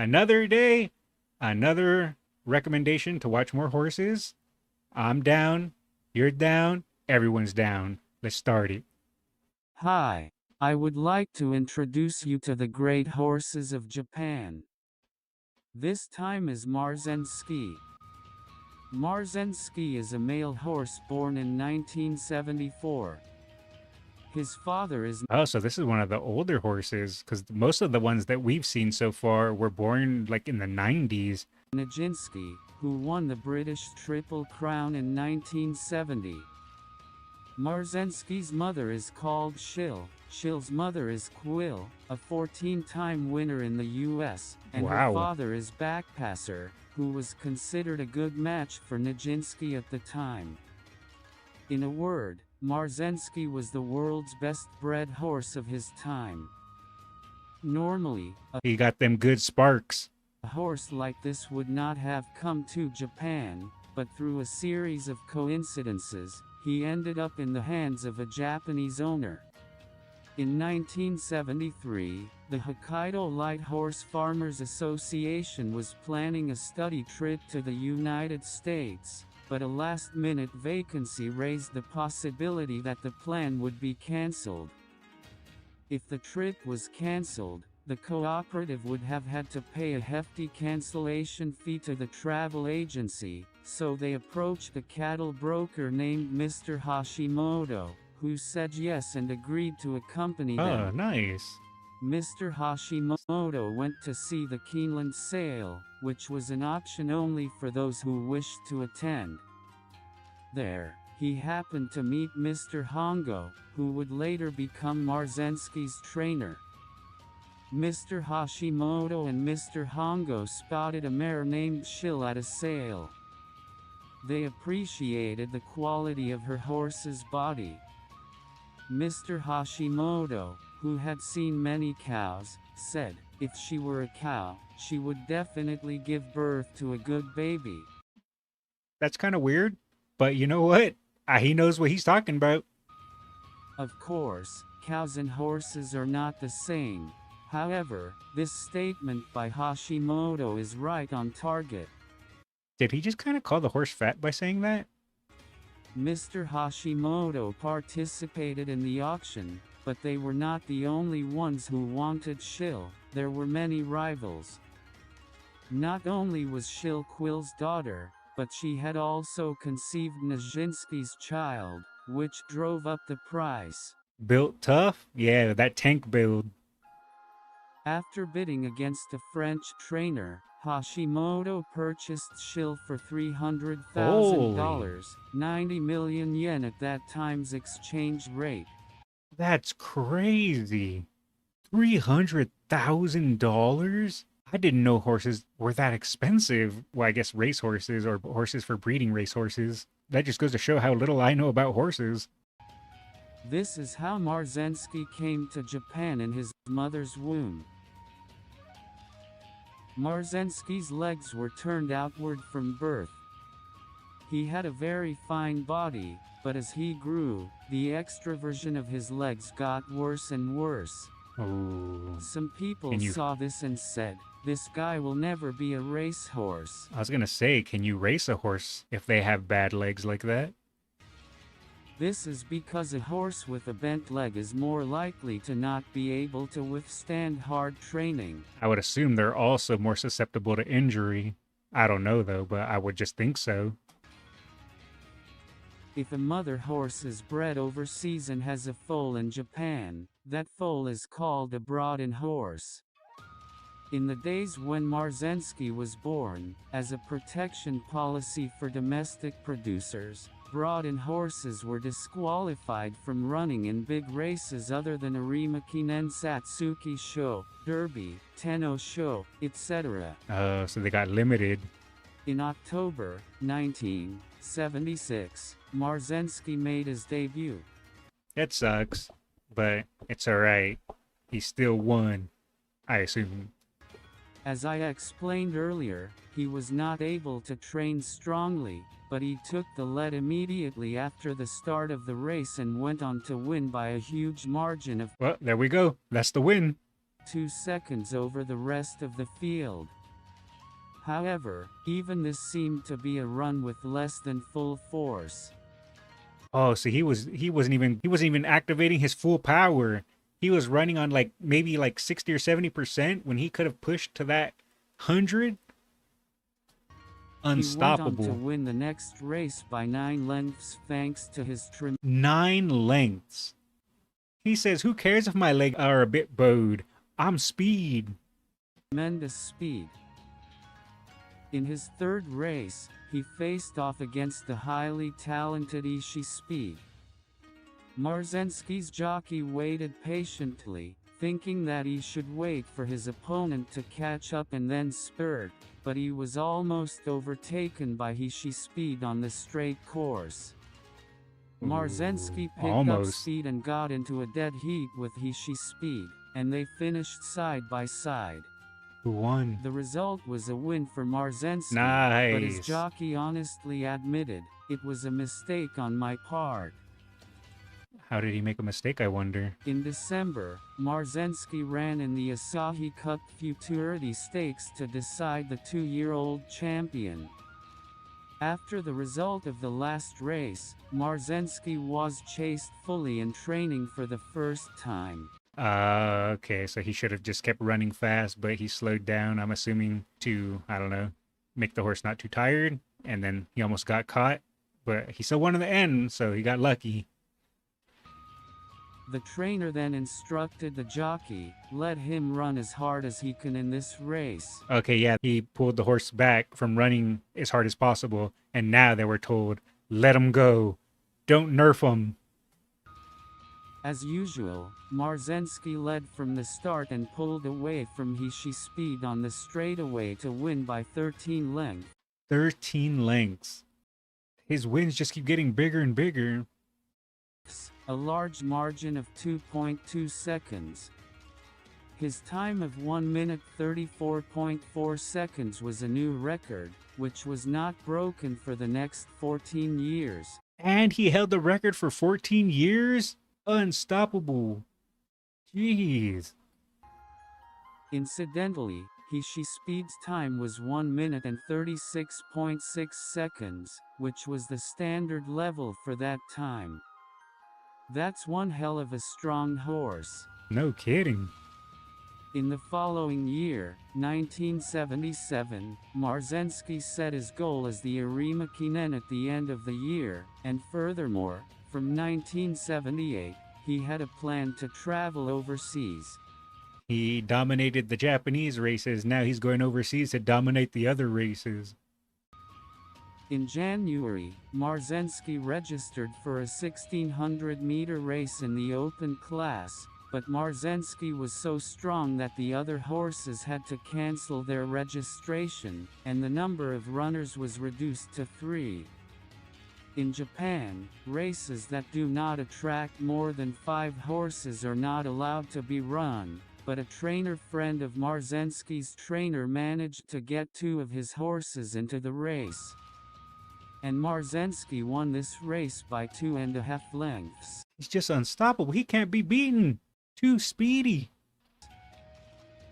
Another day, another recommendation to watch more horses. I'm down. You're down. Everyone's down. Let's start it. Hi, I would like to introduce you to the great horses of Japan. This time is Maruzensky. Maruzensky is a male horse born in 1974. His father is Oh, so this is one of the older horses because most of the ones that we've seen so far were born like in the 90s. Nijinsky, who won the British Triple Crown in 1970. Maruzensky's mother is called Shill. Shill's mother is Quill, a 14-time winner in the US, and her Wow. father is Backpasser, who was considered a good match for Nijinsky at the time. In a word, Maruzensky was the world's best bred horse of his time. Normally, He got them good sparks. a horse like this would not have come to Japan, but through a series of coincidences, he ended up in the hands of a Japanese owner. In 1973, the Hokkaido Light Horse Farmers Association was planning a study trip to the United States, but a last-minute vacancy raised the possibility that the plan would be cancelled. If the trip was cancelled, the cooperative would have had to pay a hefty cancellation fee to the travel agency, so they approached a cattle broker named Mr. Hashimoto, who said yes and agreed to accompany Oh, them. nice. Mr. Hashimoto went to see the Keeneland sale, which was an auction only for those who wished to attend. There, he happened to meet Mr. Hongo, who would later become Maruzensky's trainer. Mr. Hashimoto and Mr. Hongo spotted a mare named Shill at a sale. They appreciated the quality of her horse's body. Mr. Hashimoto, who had seen many cows, said, if she were a cow, she would definitely give birth to a good baby. That's kind of weird, but you know what? He knows what he's talking about. Of course, cows and horses are not the same. However, this statement by Hashimoto is right on target. Did he just kind of call the horse fat by saying that? Mr. Hashimoto participated in the auction, but they were not the only ones who wanted Shill. There were many rivals. Not only was Shill Quill's daughter, but she had also conceived Nijinsky's child, which drove up the price. Built tough? Yeah, that tank build. After bidding against a French trainer, Hashimoto purchased Shill for $300,000, Holy. 90 million yen at that time's exchange rate. That's crazy. $300,000? I didn't know horses were that expensive. Well, I guess race horses or horses for breeding race horses. That just goes to show how little I know about horses. This is how Maruzensky came to Japan in his mother's womb. Maruzensky's legs were turned outward from birth. He had a very fine body, but as he grew, the extraversion of his legs got worse and worse. Oh, Some people can you? saw this and said, this guy will never be a racehorse. I was gonna say, can you race a horse if they have bad legs like that? This is because a horse with a bent leg is more likely to not be able to withstand hard training. I would assume they're also more susceptible to injury. I don't know though, but I would just think so. If a mother horse is bred overseas and has a foal in Japan, that foal is called a brought-in horse. In the days when Maruzensky was born, as a protection policy for domestic producers, brought-in horses were disqualified from running in big races other than Arimakinen Satsuki Show, Derby, Tenno Show, etc. So they got limited. In October 1976, Maruzensky made his debut. It sucks, but it's alright. He still won, I assume. As I explained earlier, he was not able to train strongly, but he took the lead immediately after the start of the race and went on to win by a huge margin of Well, there we go. That's the win. 2 seconds over the rest of the field. However, even this seemed to be a run with less than full force. Oh, so he wasn't even activating his full power. He was running on like maybe like 60 or 70% when he could have pushed to that 100. Unstoppable. He went on to win the next race by 9 lengths thanks to his 9 lengths. He says, "Who cares if my legs are a bit bowed? I'm speed." tremendous speed. In his third race, he faced off against the highly talented Ishii Speed. Maruzensky's jockey waited patiently, thinking that he should wait for his opponent to catch up and then spurt, but he was almost overtaken by Ishii Speed on the straight course. Maruzensky picked up speed and got into a dead heat with Ishii Speed, and they finished side by side. Who won? The result was a win for Maruzensky, Nice. but his jockey honestly admitted, "It was a mistake on my part." How did he make a mistake, I wonder? In December, Maruzensky ran in the Asahi Cup Futurity Stakes to decide the 2-year-old champion. After the result of the last race, Maruzensky was chased fully in training for the first time. Okay, so he should have just kept running fast, but he slowed down, I'm assuming, to, I don't know, make the horse not too tired, and then he almost got caught, but he still won in the end, so he got lucky. The trainer then instructed the jockey, "Let him run as hard as he can in this race." Okay, yeah, he pulled the horse back from running as hard as possible, and now they were told, "Let him go. Don't nerf him." As usual, Maruzensky led from the start and pulled away from Ishii Speed on the straightaway to win by 13 lengths. 13 lengths. His wins just keep getting bigger and bigger. A large margin of 2.2 seconds. His time of 1 minute 34.4 seconds was a new record, which was not broken for the next 14 years. And he held the record for 14 years? Unstoppable. Jeez. Incidentally, Ishii Speed's time was 1 minute and 36.6 seconds, which was the standard level for that time. That's one hell of a strong horse. No kidding. In the following year, 1977, Maruzensky set his goal as the Arimakinen at the end of the year, and furthermore, from 1978, he had a plan to travel overseas. He dominated the Japanese races, now he's going overseas to dominate the other races. In January, Maruzensky registered for a 1600-meter race in the open class, but Maruzensky was so strong that the other horses had to cancel their registration, and the number of runners was reduced to 3. In Japan, races that do not attract more than 5 horses are not allowed to be run, but a trainer friend of Maruzensky's trainer managed to get 2 of his horses into the race. And Maruzensky won this race by 2.5 lengths. He's just unstoppable. He can't be beaten. Too speedy.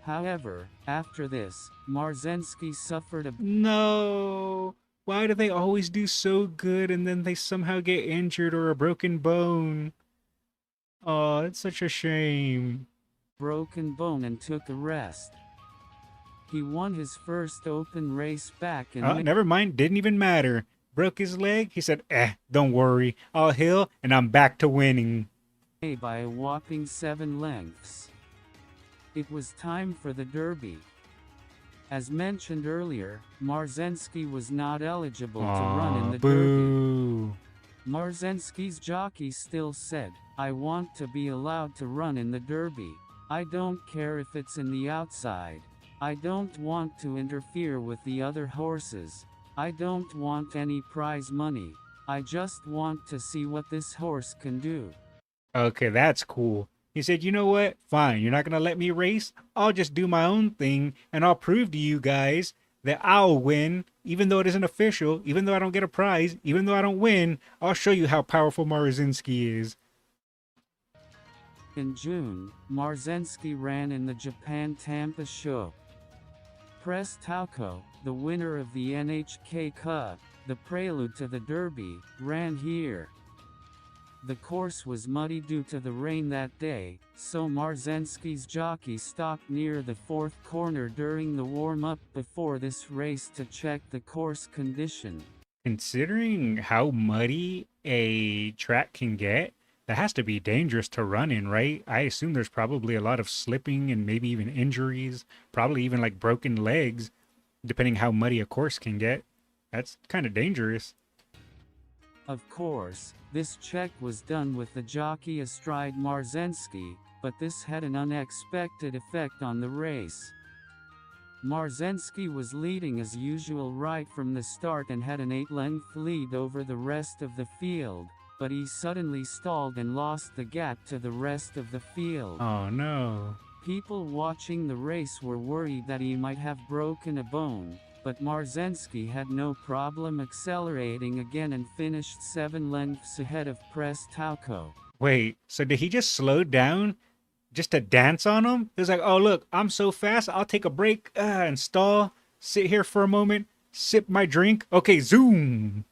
However, after this, Maruzensky suffered a... No. Why do they always do so good and then they somehow get injured or a broken bone? Oh, it's such a shame. broken bone and took a rest. He won his first open race back in Never mind. Didn't even matter. Broke his leg. He said, don't worry. I'll heal and I'm back to winning. May by a whopping 7 lengths. It was time for the Derby. As mentioned earlier, Maruzensky was not eligible to run in the boo. Derby. Maruzensky's jockey still said, "I want to be allowed to run in the Derby. I don't care if it's in the outside. I don't want to interfere with the other horses. I don't want any prize money. I just want to see what this horse can do." Okay, that's cool. He said, you know what? Fine, you're not going to let me race? I'll just do my own thing, and I'll prove to you guys that I'll win, even though it isn't official, even though I don't get a prize, even though I don't win. I'll show you how powerful Maruzensky is. In June, Maruzensky ran in the Japan Tampa Show. Press Tauco, the winner of the NHK Cup, the prelude to the Derby, ran here. The course was muddy due to the rain that day, so Maruzensky's jockey stopped near the fourth corner during the warm-up before this race to check the course condition. Considering how muddy a track can get, that has to be dangerous to run in, right? I assume there's probably a lot of slipping and maybe even injuries, probably even like broken legs, depending how muddy a course can get. That's kind of dangerous. Of course, this check was done with the jockey astride Maruzensky, but this had an unexpected effect on the race. Maruzensky was leading as usual right from the start and had an 8-length lead over the rest of the field, but he suddenly stalled and lost the gap to the rest of the field. Oh no. People watching the race were worried that he might have broken a bone, but Maruzensky had no problem accelerating again and finished 7 lengths ahead of Press Tauco. Wait, so did he just slow down just to dance on him? It was like, oh look, I'm so fast, I'll take a break and stall, sit here for a moment, sip my drink. Okay, zoom.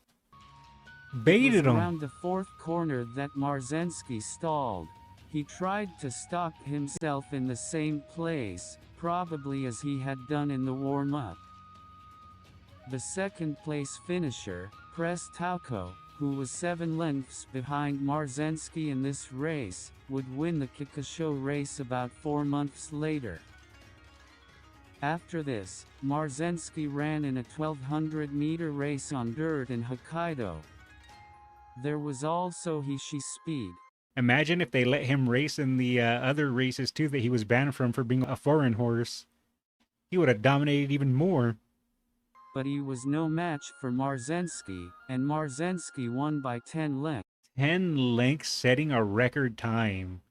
Baited him. Around the fourth corner that Maruzensky stalled. He tried to stop himself in the same place, probably as he had done in the warm-up. The second-place finisher, Press Tauco, who was 7 lengths behind Maruzensky in this race, would win the Kikasho race about 4 months later. After this, Maruzensky ran in a 1200-meter race on dirt in Hokkaido. There was also Hishi Speed. Imagine if they let him race in the other races too that he was banned from for being a foreign horse. He would have dominated even more. But he was no match for Maruzensky, and Maruzensky won by 10 lengths. 10 lengths, setting a record time.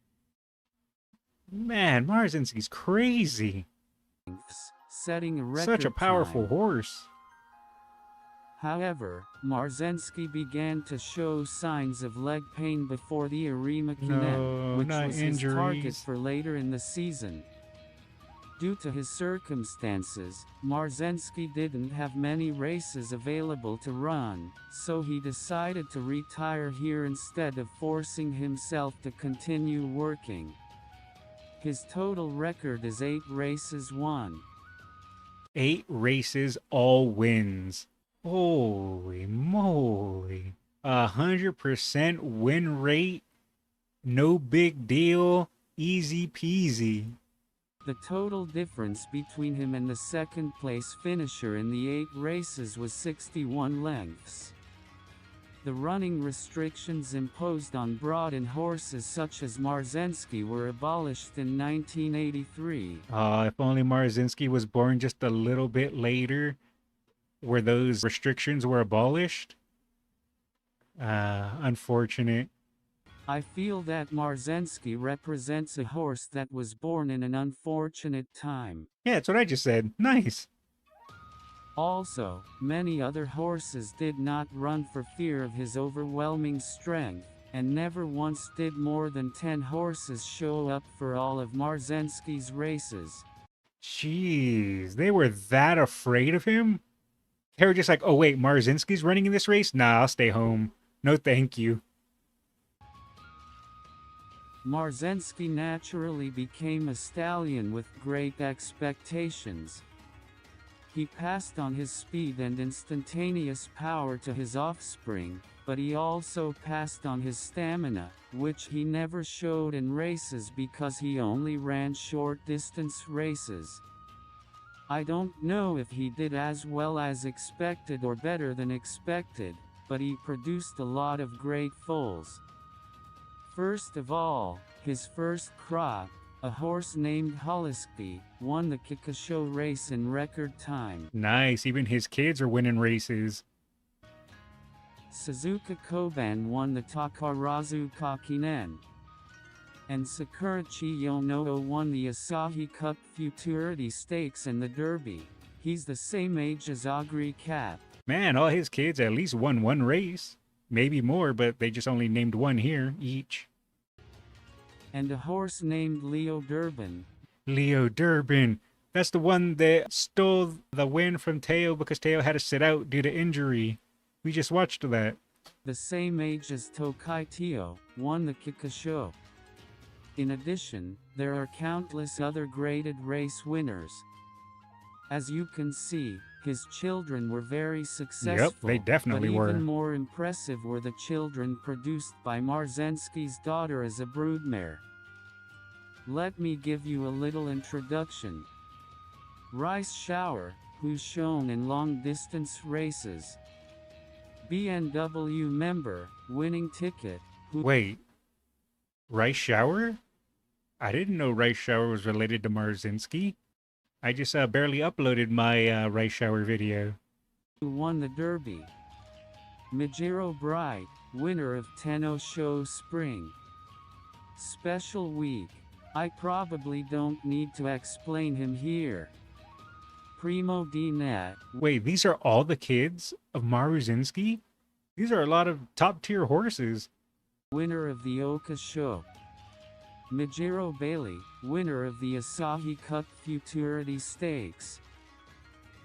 Man, Maruzensky's crazy. Setting a record Such a powerful time. horse. However, Maruzensky began to show signs of leg pain before the Arima Kinen, which was his target for later in the season. Due to his circumstances, Maruzensky didn't have many races available to run, so he decided to retire here instead of forcing himself to continue working. His total record is 8 races won. 8 races, all wins. Holy moly. 100% win rate. No big deal. Easy peasy. The total difference between him and the second-place finisher in the 8 races was 61 lengths. The running restrictions imposed on Broad horses such as Maruzensky were abolished in 1983. If only Maruzensky was born just a little bit later, where those restrictions were abolished. Unfortunate. I feel that Maruzensky represents a horse that was born in an unfortunate time. Yeah, that's what I just said. Nice. Also, many other horses did not run for fear of his overwhelming strength, and never once did more than 10 horses show up for all of Maruzensky's races. Jeez, they were that afraid of him? They were just like, oh wait, Maruzensky's running in this race? Nah, I'll stay home. No thank you. Maruzensky naturally became a stallion with great expectations. He passed on his speed and instantaneous power to his offspring, but he also passed on his stamina, which he never showed in races because he only ran short-distance races. I don't know if he did as well as expected or better than expected, but he produced a lot of great foals. First of all, his first crop, a horse named Holinsky, won the Kikasho race in record time. Nice, even his kids are winning races. Suzuka Koban won the Takarazu Kakinen. And Sakurachi Yonoo won the Asahi Cup Futurity Stakes and the Derby. He's the same age as Agri Cap. Man, all his kids at least won 1 race. Maybe more, but they just only named 1 here, each. and a horse named Leo Durbin. Leo Durbin. That's the one that stole the win from Teo because Teo had to sit out due to injury. We just watched that. The same age as Tokai Teo, won the Kikasho. In addition, there are countless other graded race winners. As you can see, his children were very successful. Yep, they definitely but were. even more impressive were the children produced by Maruzensky's daughter as a broodmare. Let me give you a little introduction. Rice Shower, who's shown in long-distance races. BMW member, winning ticket. Wait, Rice Shower? I didn't know Rice Shower was related to Maruzensky. I just barely uploaded my Rice Shower video. Who won the Derby. Majiro Bright, winner of Tenno Show Spring. Special week. I probably don't need to explain him here. Primo di Net. Wait, these are all the kids of Maruzensky? These are a lot of top-tier horses. Winner of the Oka Show. Majiro Bailey, winner of the Asahi Cup Futurity Stakes.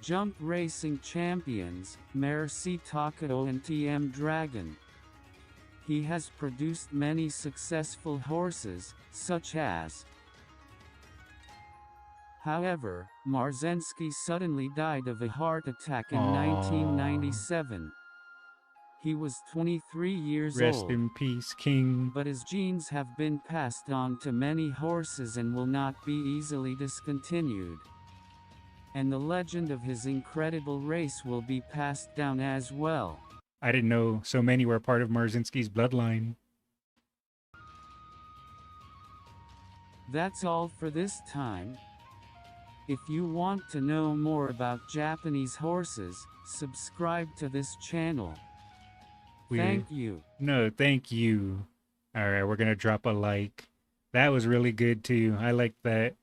Jump Racing Champions, Merci Takado and TM Dragon. He has produced many successful horses, such as. However, Maruzensky suddenly died of a heart attack in 1997. He was 23 years old. Rest in peace, King. But his genes have been passed on to many horses and will not be easily discontinued. And the legend of his incredible race will be passed down as well. I didn't know so many were part of Maruzensky's bloodline. That's all for this time. If you want to know more about Japanese horses, subscribe to this channel. Thank you. No, thank you. Alright, we're gonna drop a like. That was really good too. I like that.